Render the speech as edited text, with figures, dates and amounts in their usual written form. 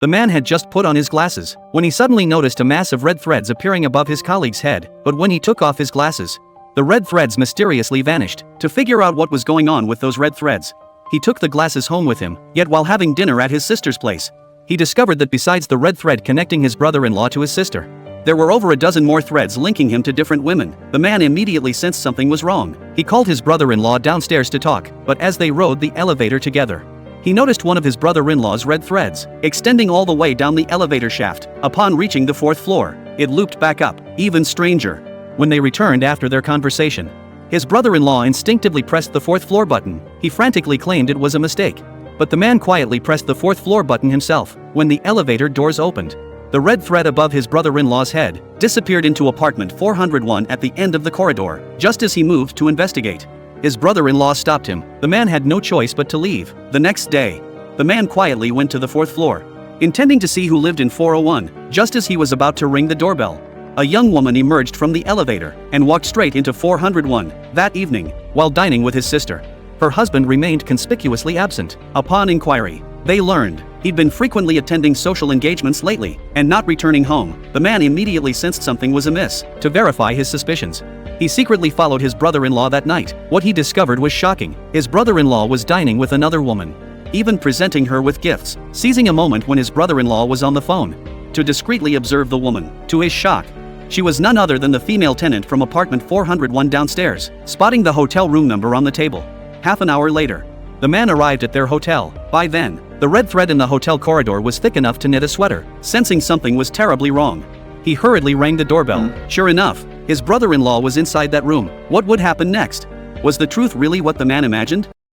The man had just put on his glasses when he suddenly noticed a mass of red threads appearing above his colleague's head, but when he took off his glasses, the red threads mysteriously vanished. To figure out what was going on with those red threads, he took the glasses home with him, yet while having dinner at his sister's place, he discovered that besides the red thread connecting his brother-in-law to his sister, there were over a dozen more threads linking him to different women. The man immediately sensed something was wrong. He called his brother-in-law downstairs to talk, but as they rode the elevator together, he noticed one of his brother-in-law's red threads extending all the way down the elevator shaft. Upon reaching the 4th floor, it looped back up. Even stranger, when they returned after their conversation, his brother-in-law instinctively pressed the 4th floor button. He frantically claimed it was a mistake, but the man quietly pressed the 4th floor button himself. When the elevator doors opened, the red thread above his brother-in-law's head disappeared into apartment 401 at the end of the corridor. Just as he moved to investigate, his brother-in-law stopped him. The man had no choice but to leave. The next day, the man quietly went to the 4th floor, intending to see who lived in 401. Just as he was about to ring the doorbell, a young woman emerged from the elevator and walked straight into 401. That evening, while dining with his sister, her husband remained conspicuously absent. Upon inquiry, they learned he'd been frequently attending social engagements lately and not returning home. The man immediately sensed something was amiss. To verify his suspicions, he secretly followed his brother-in-law that night. What he discovered was shocking. His brother-in-law was dining with another woman, even presenting her with gifts. Seizing a moment when his brother-in-law was on the phone to discreetly observe the woman, to his shock, she was none other than the female tenant from apartment 401 downstairs. Spotting the hotel room number on the table, half an hour later, the man arrived at their hotel. By then, the red thread in the hotel corridor was thick enough to knit a sweater. Sensing something was terribly wrong, he hurriedly rang the doorbell. Sure enough, his brother-in-law was inside that room. What would happen next? Was the truth really what the man imagined?